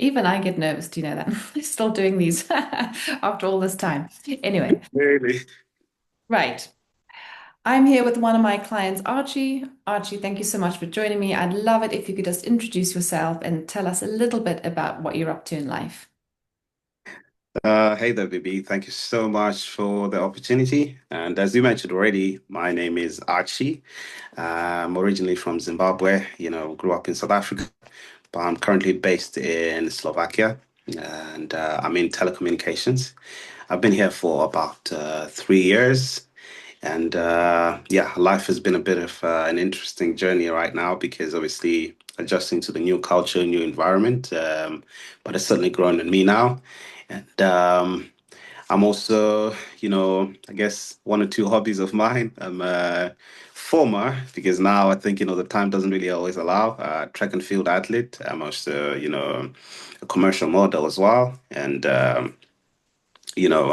Even I get nervous, do you know that? Still doing these after all this time. Anyway, Really? right. I'm here with one of my clients, Archie. Archie, thank you so much for joining me. I'd love it if you could just introduce yourself and tell us a little bit about what you're up to in life. Hey there, BB. Thank you so much for the opportunity. And as you mentioned already, my name is Archie. I'm originally from Zimbabwe, grew up in South Africa, but I'm currently based in Slovakia, and I'm in telecommunications. I've been here for about 3 years. And yeah, life has been a bit of an interesting journey right now because obviously adjusting to the new culture, new environment. But it's certainly grown in me now. And I'm also, I guess one or two hobbies of mine. I'm a former, because now I think, the time doesn't really always allow, track and field athlete. I'm also, a commercial model as well. And you know,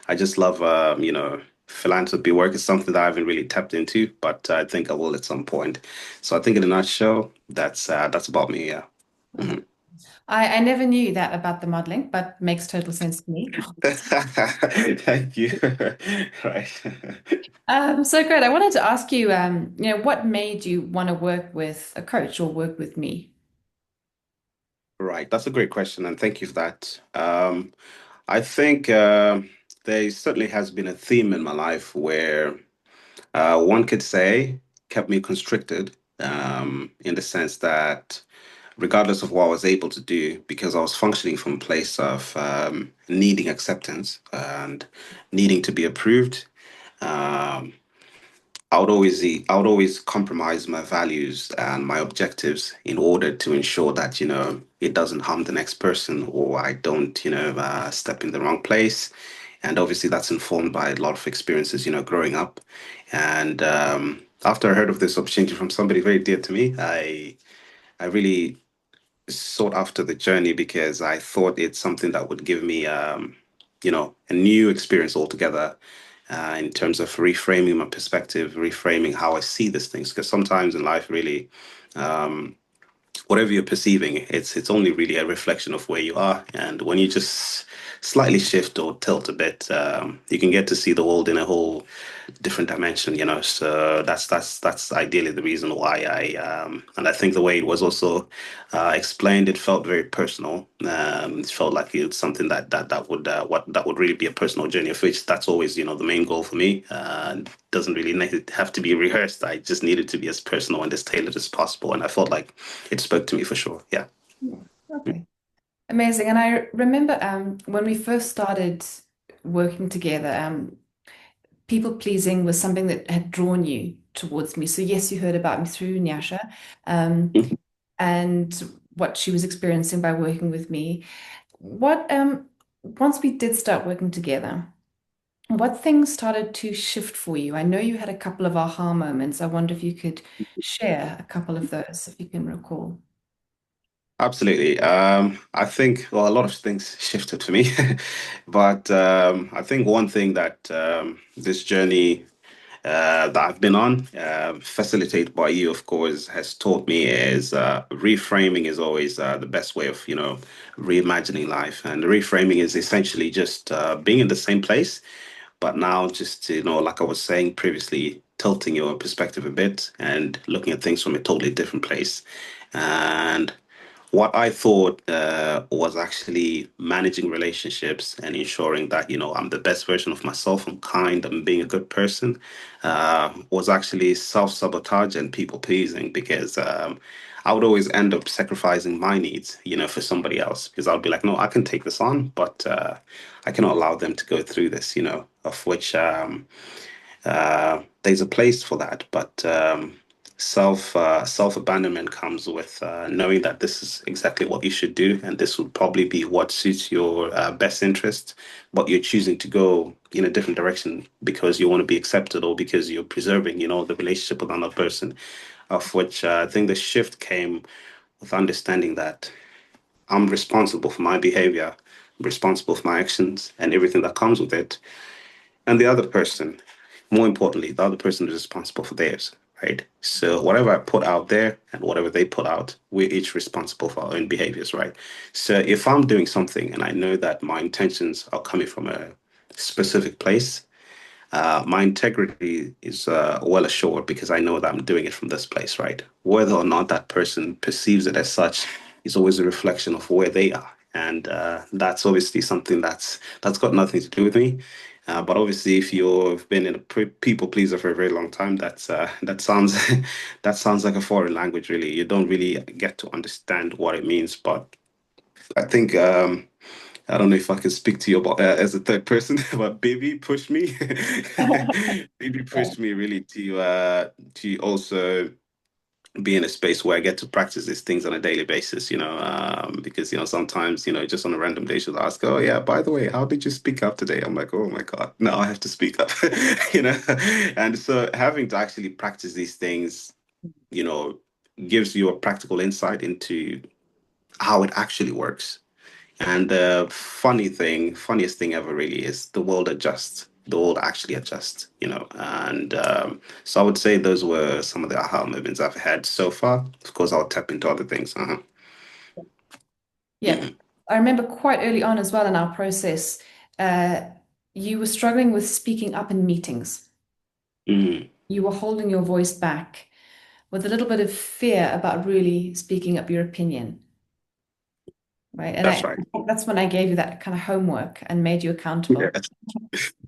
I just love, philanthropy work is something that I haven't really tapped into, but I think I will at some point. So I think in a nutshell, that's about me. Yeah. Oh. I never knew that about the modeling, but makes total sense to me. Thank you. Right. So great. I wanted to ask you, what made you want to work with a coach or work with me? Right. That's a great question, and thank you for that. I think there certainly has been a theme in my life where one could say kept me constricted, in the sense that regardless of what I was able to do, because I was functioning from a place of needing acceptance and needing to be approved. Um, I would always compromise my values and my objectives in order to ensure that it doesn't harm the next person, or I don't step in the wrong place. And obviously that's informed by a lot of experiences growing up. And after I heard of this opportunity from somebody very dear to me, I really sought after the journey because I thought it's something that would give me, a new experience altogether, in terms of reframing my perspective, reframing how I see these things. Because sometimes in life, really, um, whatever you're perceiving, it's only really a reflection of where you are. And when you just slightly shift or tilt a bit, you can get to see the world in a whole different dimension. So that's ideally the reason why and I think the way it was also explained, it felt very personal. It felt like it's something that would really be a personal journey, of which that's always the main goal for me. Doesn't really have to be rehearsed. I just needed to be as personal and as tailored as possible, and I felt like it spoke to me for sure. Yeah. Yeah. Okay. Amazing. And I remember when we first started working together, people pleasing was something that had drawn you towards me. So yes, you heard about me through Nyasha, um, and what she was experiencing by working with me. What once we did start working together, what things started to shift for you? I know you had a couple of aha moments. I wonder if you could share a couple of those, if you can recall. Absolutely. I think, well, a lot of things shifted for me, but I think one thing that this journey that I've been on, facilitated by you, of course, has taught me is reframing is always the best way of, reimagining life. And reframing is essentially just being in the same place, but now just, like I was saying previously, tilting your perspective a bit and looking at things from a totally different place. And what I thought was actually managing relationships and ensuring that I'm the best version of myself. I'm kind. I'm being a good person. Was actually self-sabotage and people pleasing because I would always end up sacrificing my needs, for somebody else, because I'd be like, no, I can take this on, but I cannot allow them to go through this. Of which there's a place for that, but self abandonment comes with knowing that this is exactly what you should do, and this will probably be what suits your best interest, but you're choosing to go in a different direction because you want to be accepted or because you're preserving, the relationship with another person. Of which I think the shift came with understanding that I'm responsible for my behavior, I'm responsible for my actions, and everything that comes with it. And the other person, more importantly, the other person is responsible for theirs. right? So whatever I put out there and whatever they put out, we're each responsible for our own behaviors, right? So if I'm doing something and I know that my intentions are coming from a specific place, my integrity is well assured because I know that I'm doing it from this place, right? Whether or not that person perceives it as such is always a reflection of where they are, and that's obviously something that's got nothing to do with me. But obviously, if you've been in a people pleaser for a very long time, that sounds that sounds like a foreign language. Really, you don't really get to understand what it means. But I think I don't know if I can speak to you about as a third person, but baby pushed me. Baby Yeah. pushed me really to also be in a space where I get to practice these things on a daily basis, because sometimes, just on a random day she'll ask, "Oh yeah, by the way, how did you speak up today?" I'm like, "Oh my God, now I have to speak up." you know. And so having to actually practice these things, you know, gives you a practical insight into how it actually works. And the funniest thing ever really is the world adjusts. The world actually adjusts, And so I would say those were some of the aha moments I've had so far. Of course, I'll tap into other things. Uh-huh. Yeah. Mhm. I remember quite early on as well in our process, uh, you were struggling with speaking up in meetings. Mhm. You were holding your voice back with a little bit of fear about really speaking up your opinion, right? And That's I right. think that's when I gave you that kind of homework and made you accountable. Yes.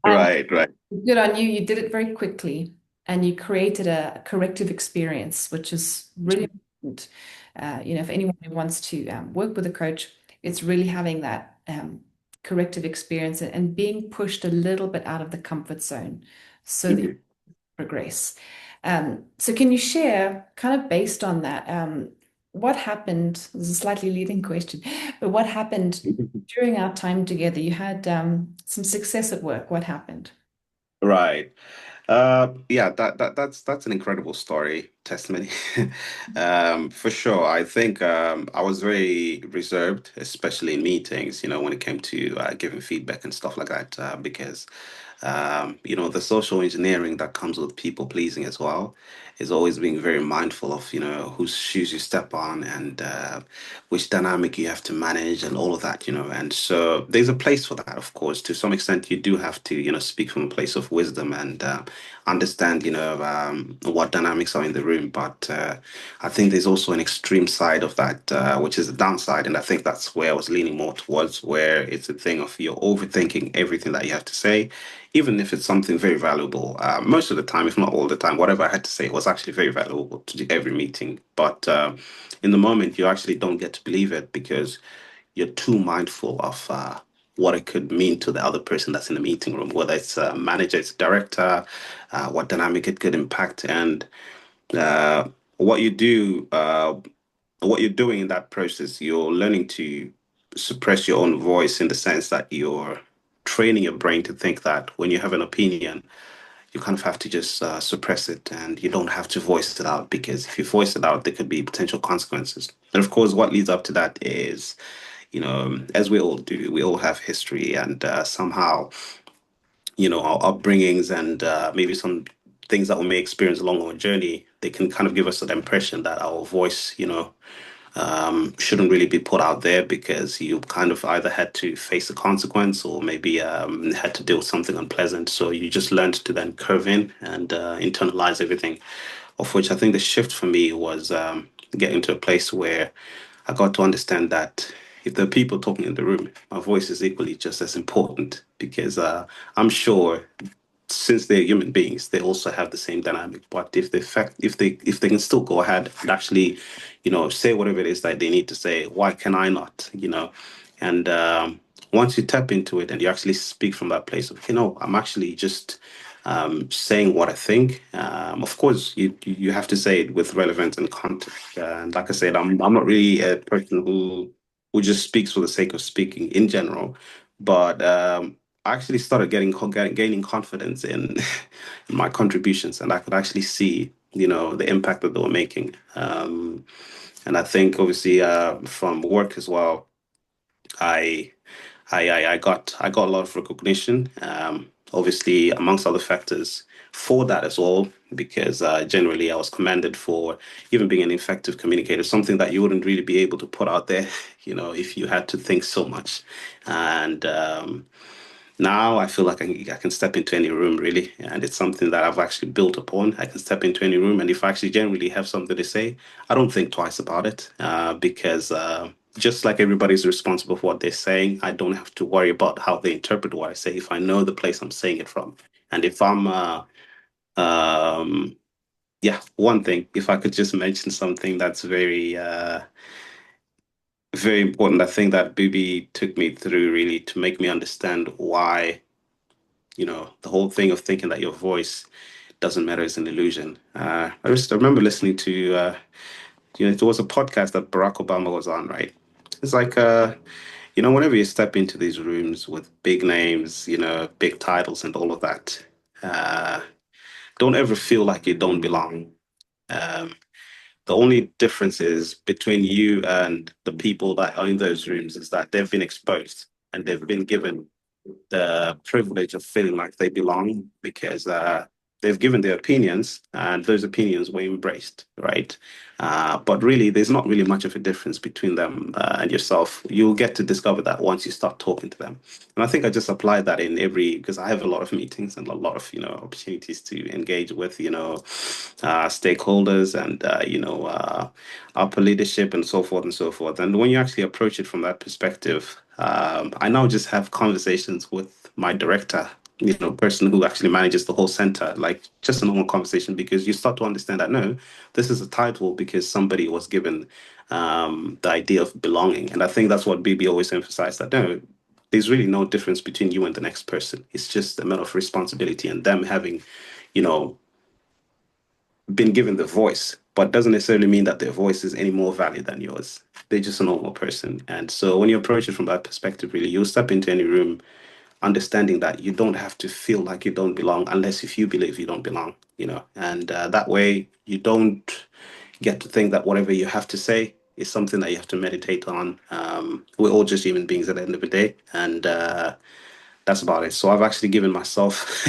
And Right, right. good on you. You did it very quickly and you created a corrective experience, which is really important. If anyone who wants to work with a coach, it's really having that corrective experience and being pushed a little bit out of the comfort zone so that you Mhm. progress. So can you share, kind of based on that, what happened? This is a slightly leading question, but what happened during our time together? You had some success at work. What happened? Right. Yeah, that's an incredible story, testimony. For sure. I think I was very reserved, especially in meetings, when it came to giving feedback and stuff like that, because the social engineering that comes with people pleasing as well is always being very mindful of, whose shoes you step on and which dynamic you have to manage and all of that, And so there's a place for that, of course. To some extent, you do have to, speak from a place of wisdom and understand, what dynamics are in the room. But I think there's also an extreme side of that, which is the downside. And I think that's where I was leaning more towards, where it's a thing of you're overthinking everything that you have to say, even if it's something very valuable. Most of the time, if not all the time, whatever I had to say was actually very valuable to every meeting. But in the moment, you actually don't get to believe it because you're too mindful of what it could mean to the other person that's in the meeting room, whether it's a manager, it's a director, what dynamic it could impact, and uh, what you do, what you're doing in that process. You're learning to suppress your own voice in the sense that you're training your brain to think that when you have an opinion, you kind of have to just suppress it and you don't have to voice it out because if you voice it out, there could be potential consequences. And of course, what leads up to that is, as we all do, we all have history and somehow, our upbringings and maybe some things that we may experience along our journey, they can kind of give us that impression that our voice, shouldn't really be put out there because you kind of either had to face a consequence or maybe had to deal with something unpleasant. So you just learned to then curve in and internalize everything. Of which I think the shift for me was getting to a place where I got to understand that if there are people talking in the room, my voice is equally just as important because I'm sure since they're human beings, they also have the same dynamic. But if they can still go ahead and actually, say whatever it is that they need to say, why can I not? And once you tap into it and you actually speak from that place of, I'm actually just saying what I think. Of course, you have to say it with relevance and context. And like I said, I'm not really a person who just speaks for the sake of speaking in general, but I actually started gaining confidence in, in my contributions, and I could actually see, the impact that they were making. And I think obviously from work as well, I I got a lot of recognition. Obviously, amongst other factors, for that as well, because generally I was commended for even being an effective communicator, something that you wouldn't really be able to put out there, if you had to think so much. And now I feel like I can step into any room really, and it's something that I've actually built upon. I can step into any room, and if I actually generally have something to say, I don't think twice about it, because just like everybody's responsible for what they're saying, I don't have to worry about how they interpret what I say if I know the place I'm saying it from, and if I'm um, yeah, one thing, if I could just mention something that's very important, I think that Bibi took me through really to make me understand why, the whole thing of thinking that your voice doesn't matter is an illusion. I remember listening to, there was a podcast that Barack Obama was on, right? It's like, whenever you step into these rooms with big names, big titles and all of that, uh, don't ever feel like you don't belong. Um, the only difference is between you and the people that are in those rooms is that they've been exposed and they've been given the privilege of feeling like they belong because they've given their opinions and those opinions were embraced, right? But really, there's not really much of a difference between them and yourself. You'll get to discover that once you start talking to them. And I think I just apply that in because I have a lot of meetings and a lot of, opportunities to engage with, stakeholders and, upper leadership and so forth and so forth. And when you actually approach it from that perspective, I now just have conversations with my director, person who actually manages the whole center, like just a normal conversation, because you start to understand that no, this is a title because somebody was given the idea of belonging. And I think that's what BB always emphasized that no, there's really no difference between you and the next person. It's just a matter of responsibility and them having, you know, been given the voice, but doesn't necessarily mean that their voice is any more valid than yours. They're just a normal person. And so when you approach it from that perspective, really, you'll step into any room understanding that you don't have to feel like you don't belong unless if you believe you don't belong, and that way you don't get to think that whatever you have to say is something that you have to meditate on. We're all just human beings at the end of the day, and that's about it. So I've actually given myself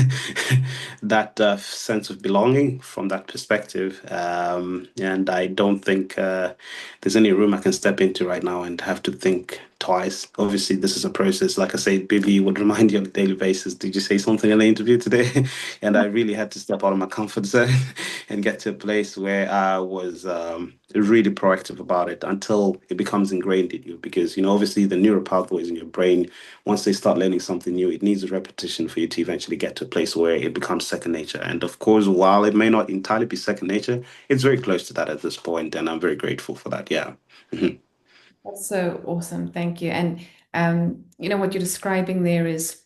that sense of belonging from that perspective. And I don't think there's any room I can step into right now and have to think twice. Obviously, this is a process. Like I say, Bibi would remind you on a daily basis, did you say something in the interview today? And I really had to step out of my comfort zone and get to a place where I was really proactive about it until it becomes ingrained in you. Because, obviously the neural pathways in your brain, once they start learning something new, it needs a repetition for you to eventually get to a place where it becomes second nature. And of course, while it may not entirely be second nature, it's very close to that at this point, and I'm very grateful for that. Yeah. Mhm. That's so awesome. Thank you. And what you're describing there is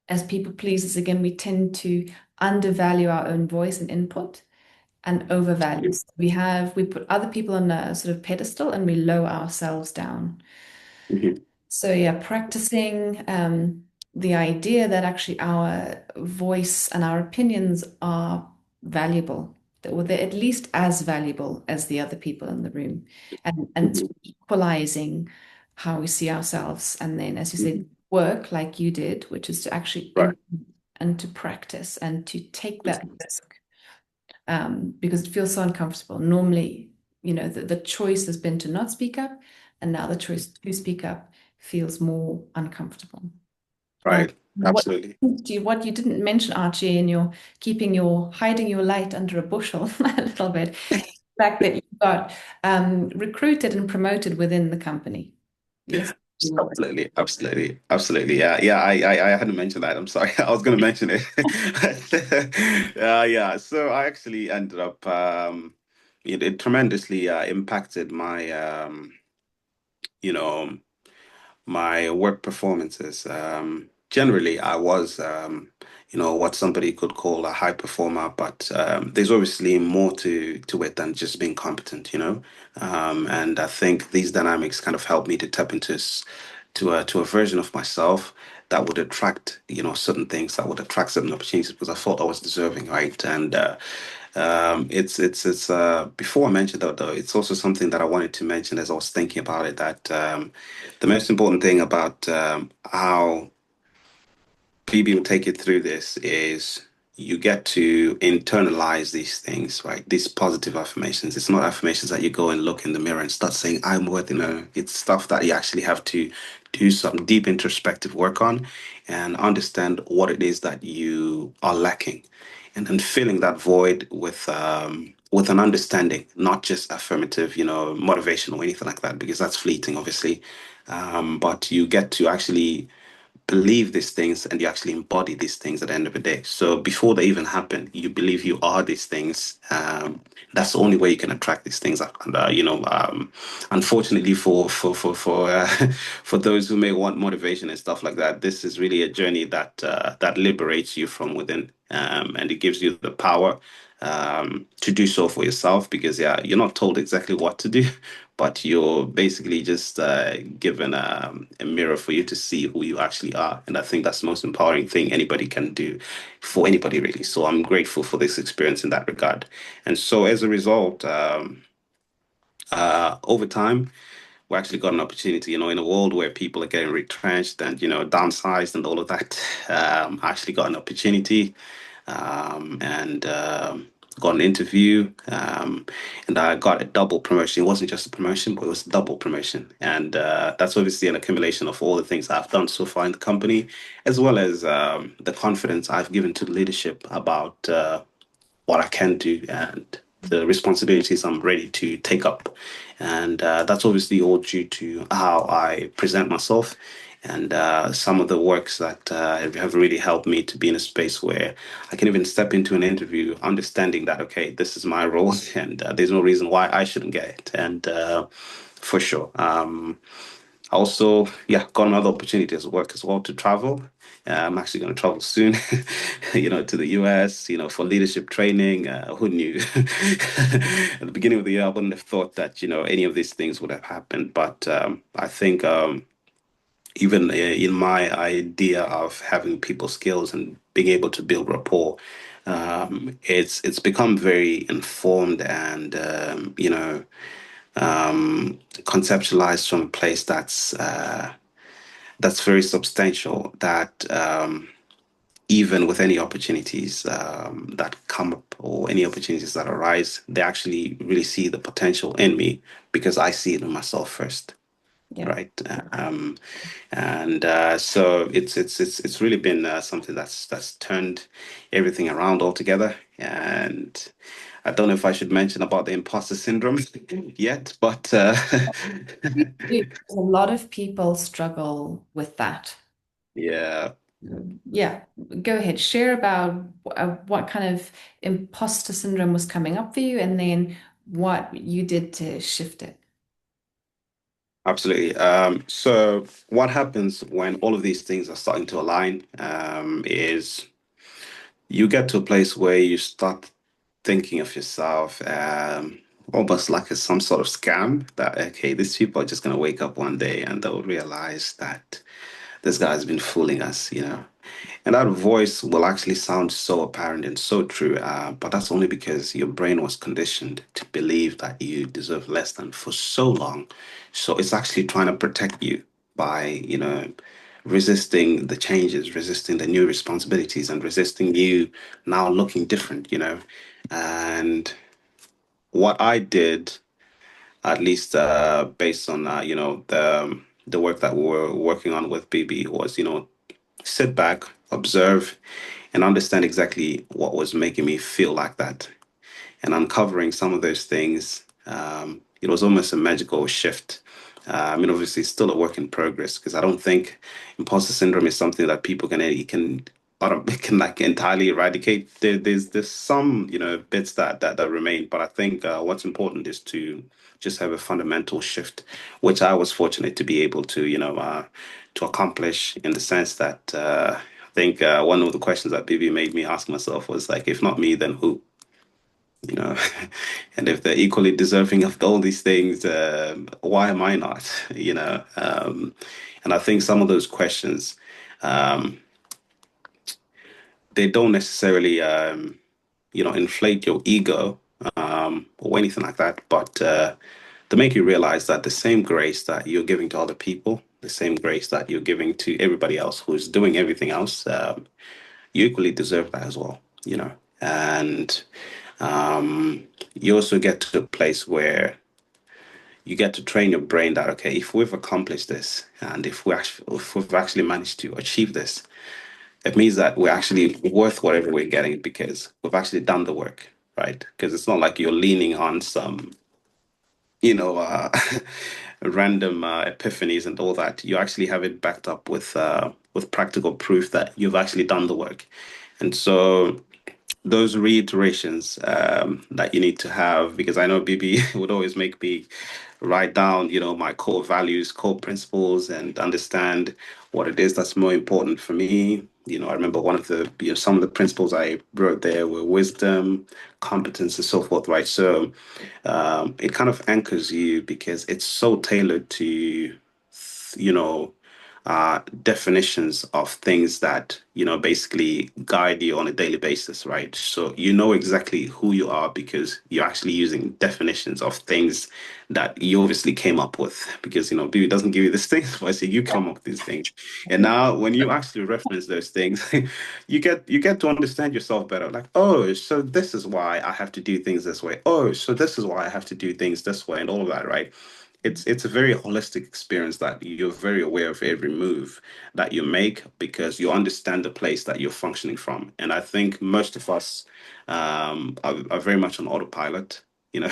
as people pleasers, again, we tend to undervalue our own voice and input and overvalue. So we put other people on a sort of pedestal and we lower ourselves down. Mhm. So yeah, practicing the idea that actually our voice and our opinions are valuable, or they're at least as valuable as the other people in the room, and Mhm. sort of equalizing how we see ourselves. And then, as you said, Mhm. work like you did, which is to actually Right. implement and to practice and to take that risk because it feels so uncomfortable. Normally, the choice has been to not speak up, and now the choice to speak up feels more uncomfortable. Um, Right. what Absolutely. what you didn't mention, Archie, in your hiding your light under a bushel a little bit, the fact that you got recruited and promoted within the company. Yes, you were. Absolutely, absolutely, absolutely. Yeah, yeah. I hadn't mentioned that. I'm sorry. I was going to mention it. Yeah. So I actually ended up. It tremendously impacted my, you know, my work performances. Generally, I was, what somebody could call a high performer, but there's obviously more to it than just being competent, and I think these dynamics kind of helped me to tap to a version of myself that would attract, certain things that would attract certain opportunities because I thought I was deserving, right? And it's before I mentioned that though, it's also something that I wanted to mention as I was thinking about it that the most important thing about how PB will take you through this is you get to internalize these things, right? These positive affirmations. It's not affirmations that you go and look in the mirror and start saying, I'm worth, it's stuff that you actually have to do some deep introspective work on and understand what it is that you are lacking. And then filling that void with an understanding, not just affirmative, motivation or anything like that, because that's fleeting, obviously. But you get to actually believe these things and you actually embody these things at the end of the day. So before they even happen, you believe you are these things. That's the only way you can attract these things. And, unfortunately for those who may want motivation and stuff like that, this is really a journey that liberates you from within, and it gives you the power to do so for yourself because yeah, you're not told exactly what to do, but you're basically just given a mirror for you to see who you actually are. And I think that's the most empowering thing anybody can do for anybody, really. So I'm grateful for this experience in that regard. And so as a result, over time, we actually got an opportunity, in a world where people are getting retrenched and, downsized and all of that. I actually got an opportunity and got an interview, and I got a double promotion. It wasn't just a promotion, but it was a double promotion, and that's obviously an accumulation of all the things I've done so far in the company, as well as the confidence I've given to the leadership about what I can do and the responsibilities I'm ready to take up. And that's obviously all due to how I present myself and some of the works that have really helped me to be in a space where I can even step into an interview understanding that, okay, this is my role and there's no reason why I shouldn't get it. And for sure. Also, yeah, got another opportunity as work as well to travel. I'm actually going to travel soon, to the US, for leadership training. Who knew? At the beginning of the year, I wouldn't have thought that, any of these things would have happened. But I think even in my idea of having people skills and being able to build rapport, it's become very informed and, conceptualized from a place that's very substantial. That even with any opportunities that come up or any opportunities that arise, they actually really see the potential in me because I see it in myself first, Yeah. right? And so it's really been something that's turned everything around altogether. And I don't know if I should mention about the imposter syndrome yet, but Please do. A lot of people struggle with that. yeah. Yeah, go ahead. Share about what kind of imposter syndrome was coming up for you and then what you did to shift it. Absolutely. So what happens when all of these things are starting to align is you get to a place where you start thinking of yourself almost like it's some sort of scam that, okay, these people are just going to wake up one day and they'll realize that this guy's been fooling us. And that voice will actually sound so apparent and so true, but that's only because your brain was conditioned to believe that you deserve less than for so long. So it's actually trying to protect you by, resisting the changes, resisting the new responsibilities, and resisting you now looking different. And what I did, at least based on, the work that we were working on with BB was, sit back, observe, and understand exactly what was making me feel like that. And uncovering some of those things, it was almost a magical shift. I mean, obviously, it's still a work in progress because I don't think imposter syndrome is something that people can can like entirely eradicate. There's some bits that remain, but I think what's important is to just have a fundamental shift, which I was fortunate to be able to to accomplish in the sense that I think one of the questions that BB made me ask myself was like, if not me, then who? you know and if they're equally deserving of all these things, why am I not? And I think some of those questions, um, they don't necessarily inflate your ego, or anything like that, but to make you realize that the same grace that you're giving to other people, the same grace that you're giving to everybody else who's doing everything else, you equally deserve that as well. you know, and you also get to a place where you get to train your brain that okay, if we've accomplished this and if we've actually managed to achieve this, it means that we're actually worth whatever we're getting because we've actually done the work, right? Because it's not like you're leaning on some, you know, random epiphanies and all that. You actually have it backed up with practical proof that you've actually done the work. And so those reiterations that you need to have, because I know BB would always make me write down, you know, my core values, core principles, and understand what it is that's more important for me. You know, I remember one of the, you know, some of the principles I wrote there were wisdom, competence, and so forth, right? So it kind of anchors you because it's so tailored to, you know, definitions of things that, you know, basically guide you on a daily basis, right? So you know exactly who you are because you're actually using definitions of things that you obviously came up with because, you know, Bibi doesn't give you these things, but I say you come up with these things. And now when you actually reference those things, you get to understand yourself better. Like, oh, so this is why I have to do things this way. Oh, so this is why I have to do things this way and all of that, right? It's a very holistic experience that you're very aware of every move that you make because you understand the place that you're functioning from. And I think most of us are very much on autopilot, you know.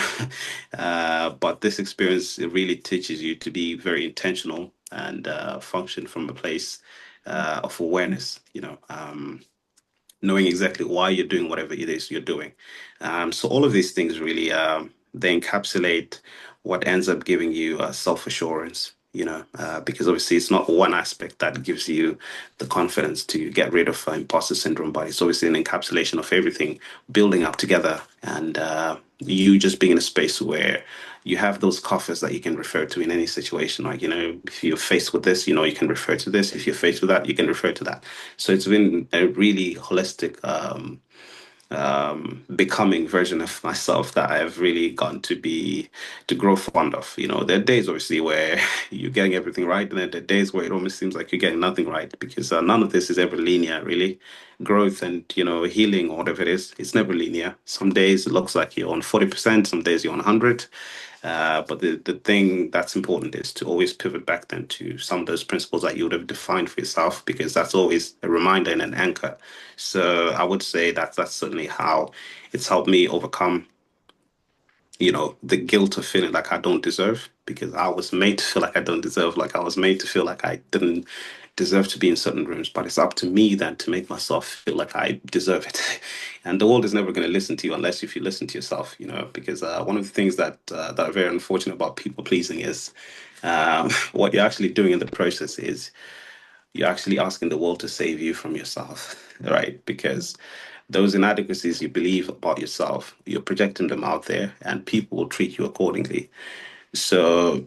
But this experience it really teaches you to be very intentional and function from a place of awareness, you know. Knowing exactly why you're doing whatever it is you're doing. So all of these things really they encapsulate what ends up giving you self-assurance, you know, because obviously it's not one aspect that gives you the confidence to get rid of imposter syndrome, but it's obviously an encapsulation of everything building up together and you just being in a space where you have those coffers that you can refer to in any situation. Like, you know, if you're faced with this, you know, you can refer to this. If you're faced with that, you can refer to that. So it's been a really holistic, becoming version of myself that I've really gotten to grow fond of. You know, there are days obviously where you're getting everything right, and then there are days where it almost seems like you're getting nothing right because none of this is ever linear, really. Growth and you know healing or whatever it is, it's never linear. Some days it looks like you're on 40%, some days you're on 100. But the thing that's important is to always pivot back then to some of those principles that you would have defined for yourself, because that's always a reminder and an anchor. So I would say that that's certainly how it's helped me overcome, you know, the guilt of feeling like I don't deserve, because I was made to feel like I don't deserve, like I was made to feel like I didn't deserve to be in certain rooms. But it's up to me then to make myself feel like I deserve it. And the world is never going to listen to you unless if you listen to yourself, you know, because one of the things that are very unfortunate about people pleasing is what you're actually doing in the process is you're actually asking the world to save you from yourself, right? Because those inadequacies you believe about yourself, you're projecting them out there, and people will treat you accordingly. So,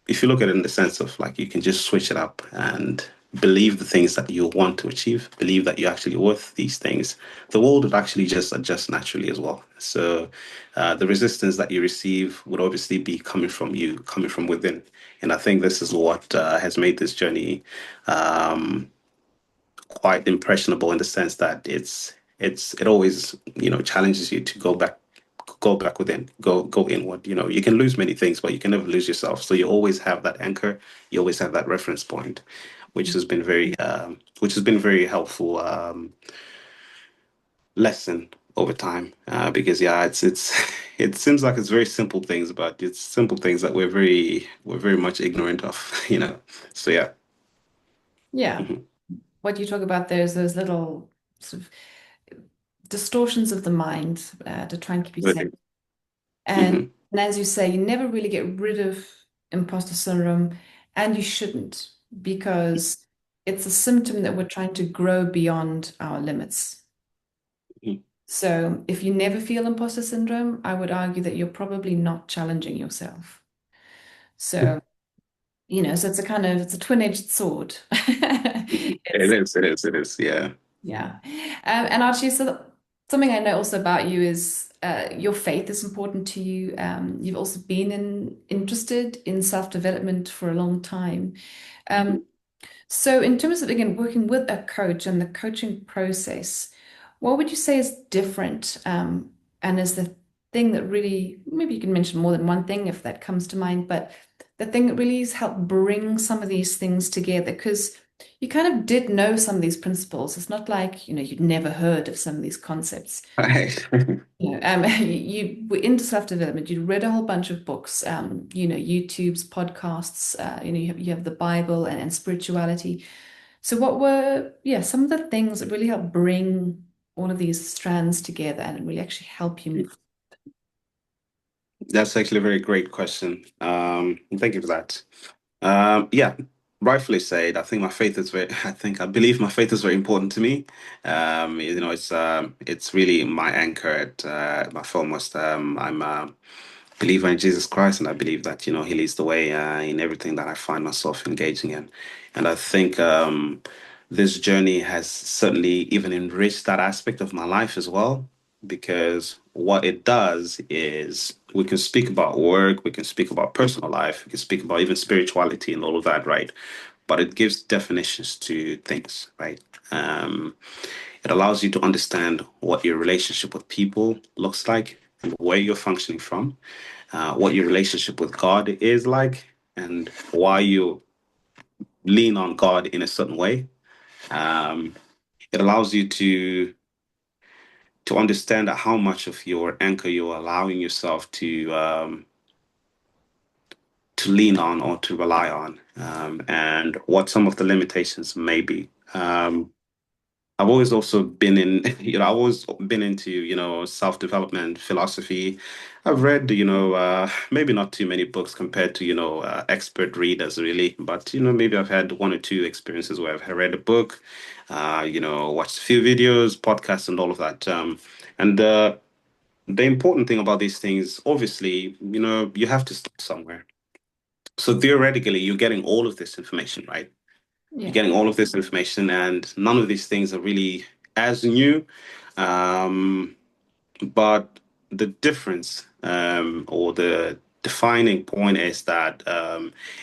if you look at it in the sense of like you can just switch it up and believe the things that you want to achieve, believe that you're actually worth these things, the world would actually just adjust naturally as well. So, the resistance that you receive would obviously be coming from you, coming from within. And I think this is what has made this journey um, quite impressionable in the sense that it always you know challenges you to go back within, go inward. You know, you can lose many things, but you can never lose yourself. So you always have that anchor, you always have that reference point, which has been very helpful lesson over time. Because yeah, it's it seems like it's very simple things, but it's simple things that we're very much ignorant of. You know, so yeah. Yeah. Mhm. What you talk about there is those little sort of distortions of the mind to try and keep you safe. Really. And, Mhm. and as you say, you never really get rid of imposter syndrome, and you shouldn't, because it's a symptom that we're trying to grow beyond our limits. Mhm. So if you never feel imposter syndrome, I would argue that you're probably not challenging yourself. So, so it's a twin-edged sword. It It's is, it is, it is, yeah. Yeah. And Archie, so something I know also about you is your faith is important to you. You've also been interested in self-development for a long time. Mhm. So in terms of, again, working with a coach and the coaching process, what would you say is different, and is the thing that really, maybe you can mention more than one thing if that comes to mind, but the thing that really has helped bring some of these things together? Because you kind of did know some of these principles. It's not like, you'd never heard of some of these concepts. Right. You were into self-development. You'd read a whole bunch of books, YouTube's podcasts, you have the Bible and spirituality. So what were, yeah, some of the things that really help bring all of these strands together and really actually help you move? That's actually a very great question. Thank you for that. Yeah, rightfully said. I think my faith is very, I believe my faith is very important to me. It's really my anchor at my foremost. I'm a believer in Jesus Christ, and I believe that, He leads the way in everything that I find myself engaging in. And I think this journey has certainly even enriched that aspect of my life as well, because what it does is we can speak about work, we can speak about personal life, we can speak about even spirituality and all of that, right? But it gives definitions to things, right? Um, it allows you to understand what your relationship with people looks like and where you're functioning from, what your relationship with God is like, and why you lean on God in a certain way. Um, it allows you to understand how much of your anchor you're allowing yourself to lean on or to rely on, and what some of the limitations may be. I've always also been in, I've always been into, self-development, philosophy. I've read, maybe not too many books compared to, expert readers really, but, maybe I've had one or two experiences where I've read a book, watched a few videos, podcasts and all of that. And the important thing about these things, obviously, you have to start somewhere. So theoretically, you're getting all of this information, right? You're Yeah. getting all of this information, and none of these things are really as new. Um, but the difference, or the defining point is that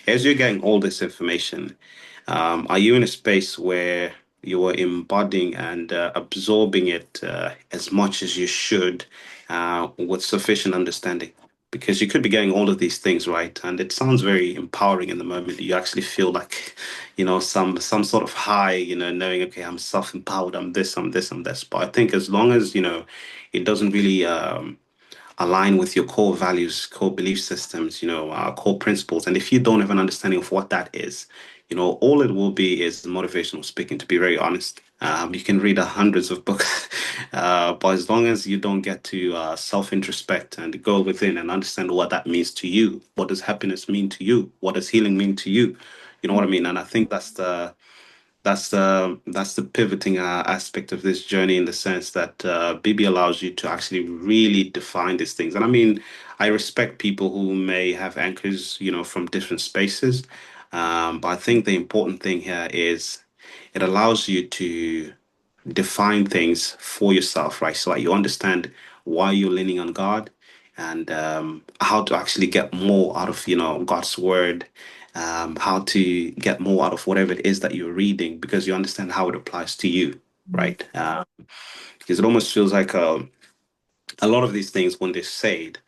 as you're getting all this information, are you in a space where you are embodying and absorbing it as much as you should with sufficient understanding? Because you could be getting all of these things right, and it sounds very empowering in the moment. You actually feel like, some sort of high, knowing, okay, I'm self-empowered, I'm this, I'm this, I'm this. But I think as long as, it doesn't really align with your core values, core belief systems, core principles. And if you don't have an understanding of what that is, all it will be is motivational speaking, to be very honest. You can read hundreds of books, but as long as you don't get to self-introspect and go within and understand what that means to you, what does happiness mean to you? What does healing mean to you? You know what I mean? And I think that's the pivoting aspect of this journey, in the sense that BB allows you to actually really define these things. And I mean, I respect people who may have anchors, from different spaces. But I think the important thing here is it allows you to define things for yourself, right? So like you understand why you're leaning on God, and how to actually get more out of, God's word, how to get more out of whatever it is that you're reading, because you understand how it applies to you, Mhm. right? Because it almost feels like a lot of these things, when they're said,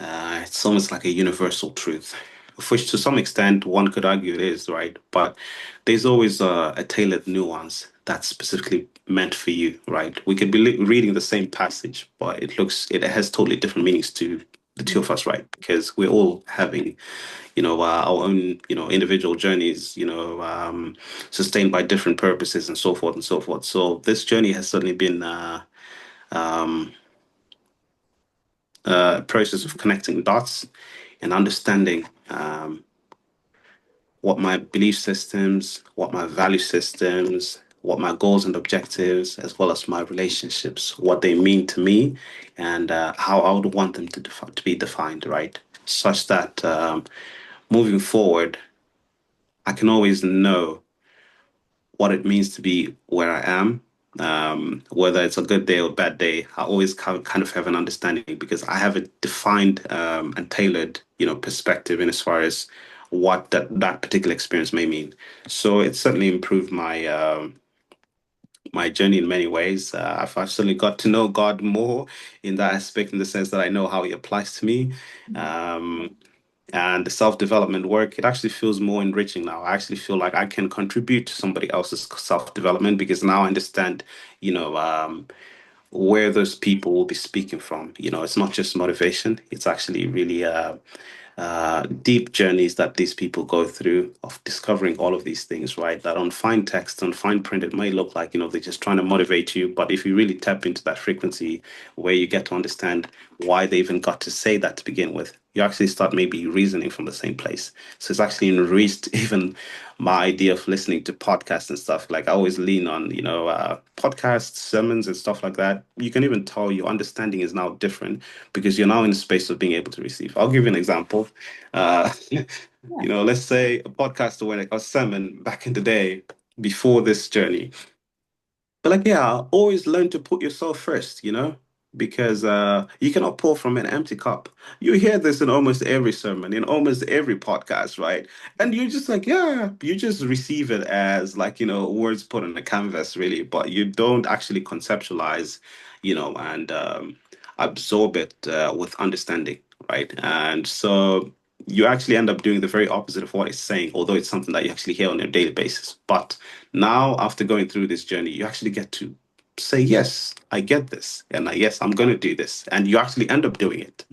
it's almost like a universal truth, of which to some extent one could argue it is, right? But there's always a tailored nuance that's specifically meant for you, right? We could be reading the same passage, but it has totally different meanings to the two of us, right? Because we're all having, our own, individual journeys, sustained by different purposes and so forth and so forth. So this journey has certainly been um, a process of connecting dots and understanding what my belief systems, what my value systems, what my goals and objectives, as well as my relationships, what they mean to me, and how I would want them to be defined, right? Such that moving forward, I can always know what it means to be where I am. Whether it's a good day or bad day, I always kind of have an understanding, because I have a defined and tailored, perspective in as far as what that particular experience may mean. So it certainly improved my journey in many ways. I've actually got to know God more in that aspect, in the sense that I know how He applies to me. Um, and the self-development work, it actually feels more enriching now. I actually feel like I can contribute to somebody else's self-development because now I understand, you know, where those people will be speaking from. It's not just motivation, it's actually really deep journeys that these people go through of discovering all of these things, right? That on fine text, on fine print, it may look like, they're just trying to motivate you. But if you really tap into that frequency where you get to understand why they even got to say that to begin with, you actually start maybe reasoning from the same place. So it's actually enriched even my idea of listening to podcasts and stuff. Like I always lean on, podcasts, sermons, and stuff like that. You can even tell your understanding is now different because you're now in a space of being able to receive. I'll give you an example. Yeah. Let's say a podcast or a sermon back in the day before this journey. But like, yeah, always learn to put yourself first, because you cannot pour from an empty cup. You hear this in almost every sermon, in almost every podcast, right? And you're just like, yeah, you just receive it as like, words put on a canvas, really, but you don't actually conceptualize, and absorb it with understanding, right? And so you actually end up doing the very opposite of what it's saying, although it's something that you actually hear on a daily basis. But now, after going through this journey, you actually get to say, yes, I get this. And yes, I'm going to do this. And you actually end up doing it.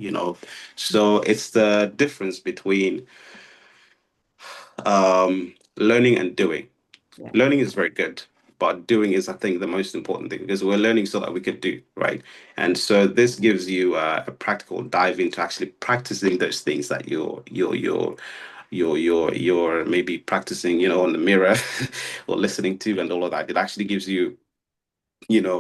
So it's the difference between learning and doing. Yeah. Learning is very good, but doing is, I think, the most important thing because we're learning so that we could do, right? And so this gives you a practical dive into actually practicing those things that you're maybe practicing, on the mirror or listening to and all of that. It actually gives you, you know,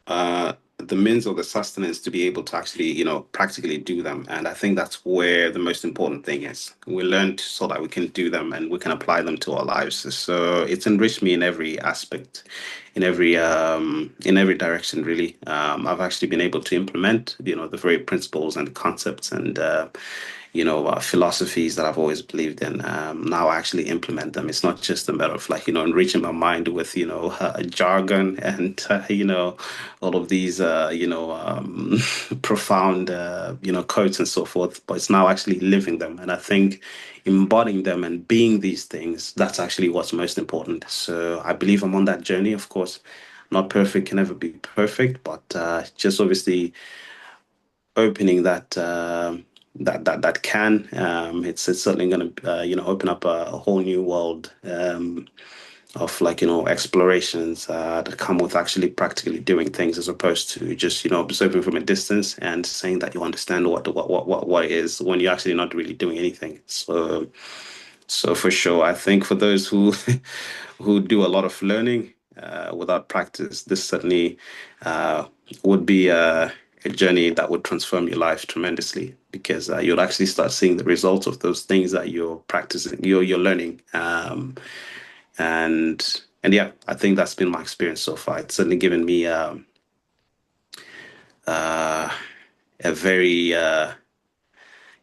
the means or the sustenance to be able to actually, practically do them. And I think that's where the most important thing is. We learn so that we can do them and we can apply them to our lives. So it's enriched me in every aspect, in every direction, really. I've actually been able to implement, the very principles and concepts and philosophies that I've always believed in. Now I actually implement them. It's not just a matter of like, enriching my mind with, jargon and, all of these, profound, quotes and so forth, but it's now actually living them. And I think embodying them and being these things, that's actually what's most important. So I believe I'm on that journey, of course. Not perfect, can never be perfect, but just obviously opening that can it's certainly going to open up a whole new world of like explorations that come with actually practically doing things as opposed to just observing from a distance and saying that you understand what it is when you're actually not really doing anything. So for sure, I think for those who who do a lot of learning without practice, this certainly uh, would be a journey that would transform your life tremendously because you'll actually start seeing the results of those things that you're practicing, you're learning, and yeah, I think that's been my experience so far. It's certainly given me uh, a very yeah,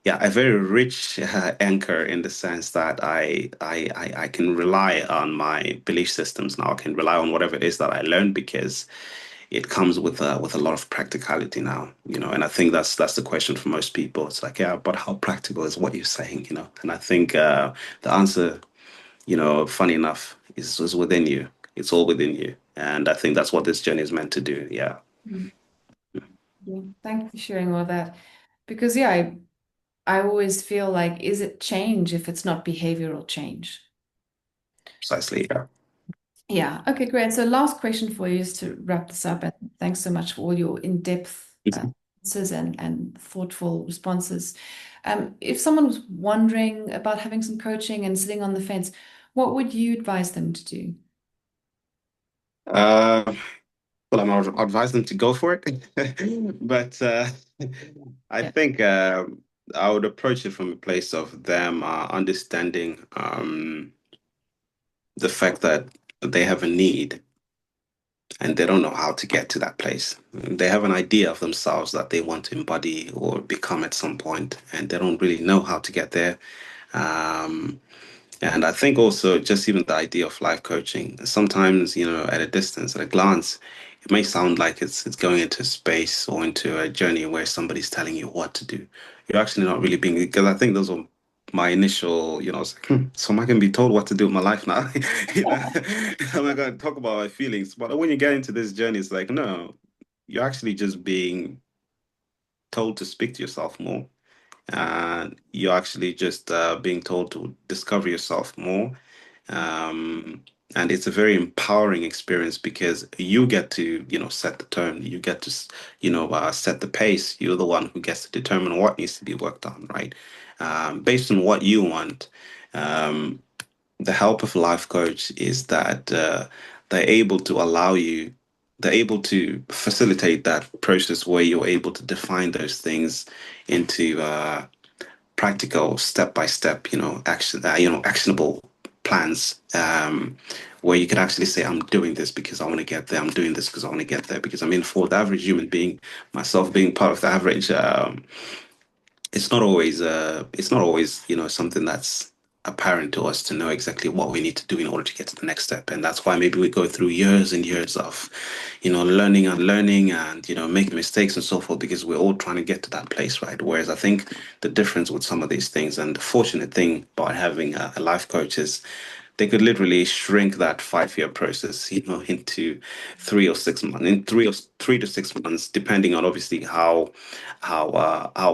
a very rich anchor in the sense that I can rely on my belief systems now. I can rely on whatever it is that I learned because it comes with a lot of practicality now, And I think that's the question for most people. It's like, yeah, but how practical is what you're saying? And I think the answer, funny enough, is within you. It's all within you, and I think that's what this journey is meant to do. Yeah, Mm. Yeah. Thank you for sharing all that. Because yeah, I always feel like, is it change if it's not behavioral change? precisely. Yeah. Yeah. Okay, great. So last question for you is to wrap this up. And thanks so much for all your in-depth answers and thoughtful responses. If someone was wondering about having some coaching and sitting on the fence, what would you advise them to do? Uh, well, I'm not advise them to go for it, but I Yeah. think I would approach it from a place of them understanding the fact that they have a need and they don't know how to get to that place. They have an idea of themselves that they want to embody or become at some point, and they don't really know how to get there. Um, And I think also just even the idea of life coaching, sometimes, at a distance, at a glance, it may sound like it's going into space or into a journey where somebody's telling you what to do. You're actually not really being, because I think those were my initial, I was like, so am I going to be told what to do with my life now? Am I going to talk about my feelings? But when you get into this journey, it's like, no, you're actually just being told to speak to yourself more, and you're actually just being told to discover yourself more. um, and it's a very empowering experience because you get to set the tone, you get to set the pace. You're the one who gets to determine what needs to be worked on, right? Based on what you want. Um, the help of a life coach is that they're able to allow you, they're able to facilitate that process where you're able to define those things into practical step by step, actionable plans, where you could actually say, I'm doing this because I want to get there. I'm doing this because I want to get there. Because I mean, for the average human being, myself being part of the average, it's not always something that's apparent to us to know exactly what we need to do in order to get to the next step. And that's why maybe we go through years and years of learning and learning and making mistakes and so forth, because we're all trying to get to that place, right? Whereas I think the difference with some of these things, and the fortunate thing about having a life coach, is they could literally shrink that 5-year process, into 3 or 6 months, in 3 to 6 months, depending on obviously how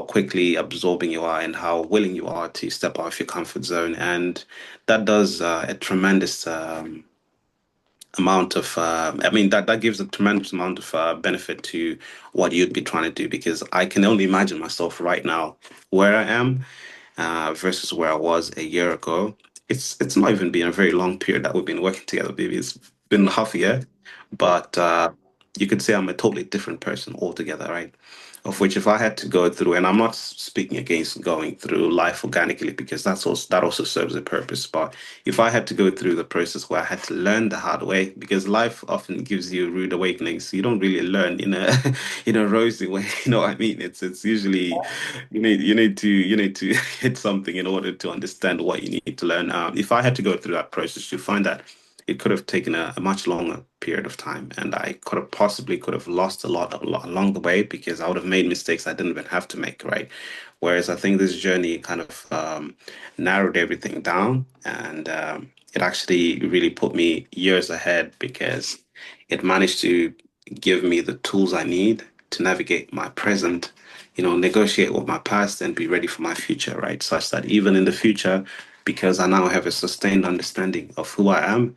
quickly absorbing you are and how willing you are to step out of your comfort zone. And that does a tremendous amount of I mean, that gives a tremendous amount of benefit to what you'd be trying to do, because I can only imagine myself right now where I am versus where I was a year ago. It's not even been a very long period that we've been working together, baby. It's been half a year, but you could say I'm a totally different person altogether, right? Of which, if I had to go through, and I'm not speaking against going through life organically, because that also serves a purpose. But if I had to go through the process where I had to learn the hard way, because life often gives you rude awakenings, so you don't really learn in a in a rosy way. You know what I mean? It's usually you need to hit something in order to understand what you need to learn. If I had to go through that process, you find that it could have taken a much longer period of time, and I could have lost a lot along the way, because I would have made mistakes I didn't even have to make, right? Whereas I think this journey kind of narrowed everything down, and it actually really put me years ahead, because it managed to give me the tools I need to navigate my present, negotiate with my past, and be ready for my future, right? Such that even in the future, because I now have a sustained understanding of who I am,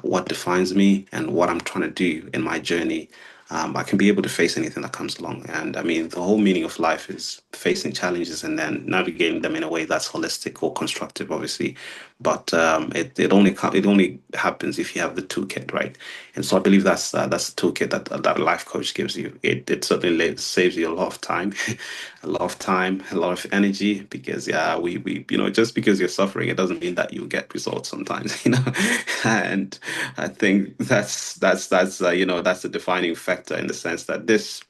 what defines me, and what I'm trying to do in my journey, I can be able to face anything that comes along. And I mean, the whole meaning of life is facing challenges and then navigating them in a way that's holistic or constructive, obviously. But it only happens if you have the toolkit, right? And so I believe that's the toolkit that a life coach gives you. It certainly saves you a lot of time, a lot of energy, because yeah, we just because you're suffering, it doesn't mean that you get results sometimes, And I think that's a defining factor, in the sense that this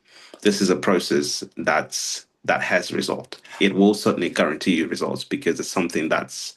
is a process that has result. It will certainly guarantee you results, because it's something that's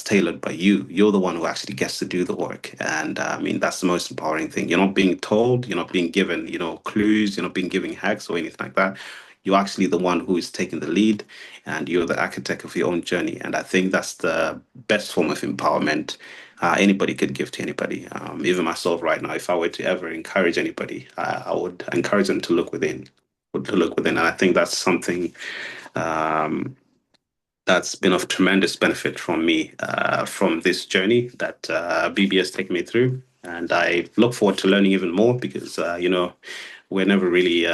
tailored by you. You're the one who actually gets to do the work, and I mean, that's the most empowering thing. You're not being told, you're not being given, clues, you're not being given hacks or anything like that. You're actually the one who is taking the lead, and you're the architect of your own journey. And I think that's the best form of empowerment anybody could give to anybody. Even myself right now, if I were to ever encourage anybody, I would encourage them to look within, and I think that's something um, that's been of tremendous benefit from me, from this journey that BB has taken me through. And I look forward to learning even more, because, we're never really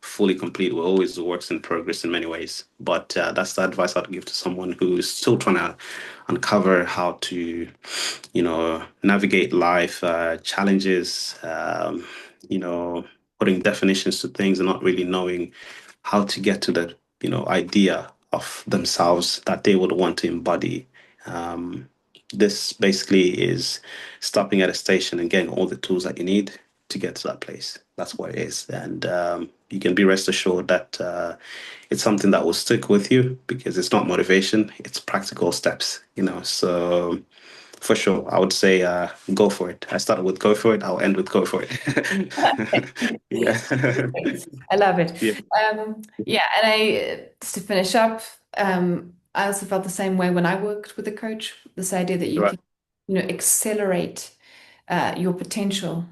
fully complete. We're always works in progress in many ways. But that's the advice I'd give to someone who's still trying to uncover how to, navigate life challenges, putting definitions to things and not really knowing how to get to the idea of themselves that they would want to embody. Um, this basically is stopping at a station and getting all the tools that you need to get to that place. That's what it is. And you can be rest assured that it's something that will stick with you because it's not motivation, it's practical steps, you know. So for sure, I would say go for it. I started with go for it, I'll end with go for it. Yeah. I love it. Yeah, Yeah, and just to finish up, I also felt the same way when I worked with a coach. This idea that you right. can, accelerate your potential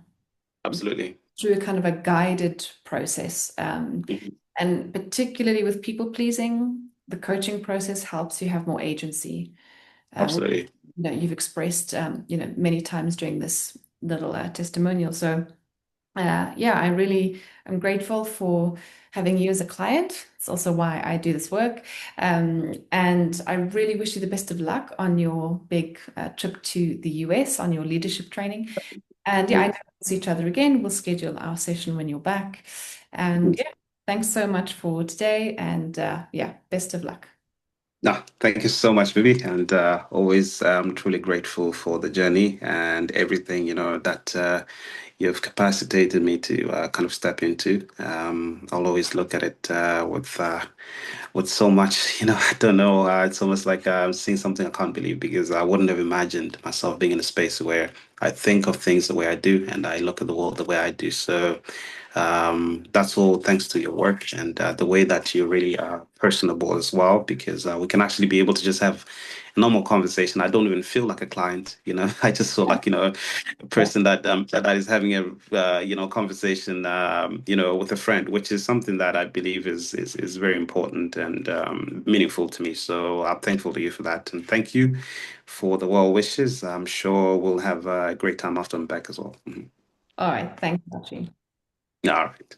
Absolutely. through a kind of a guided process. Mhm. And particularly with people pleasing, the coaching process helps you have more agency, which Absolutely. you've expressed, many times during this little testimonial. So. Yeah, I'm grateful for having you as a client. It's also why I do this work. And I really wish you the best of luck on your big trip to the US on your leadership training. And yeah, I know we'll see each other again. We'll schedule our session when you're back. And yeah, thanks so much for today. And yeah, best of luck. No, thank you so much, Vivi, and always truly grateful for the journey and everything, you know, that you've capacitated me to kind of step into. I'll always look at it with so much, you know, I don't know. It's almost like I'm seeing something I can't believe because I wouldn't have imagined myself being in a space where I think of things the way I do and I look at the world the way I do. So that's all thanks to your work and the way that you really are personable as well, because we can actually be able to just have a normal conversation. I don't even feel like a client, you know. I just feel like, you know, a person that is having a conversation, with a friend, which is something that I believe is very important and meaningful to me. So I'm thankful to you for that, and thank you for the well wishes. I'm sure we'll have a great time after I'm back as well. Mhm. All right. Thanks, Archie. All right.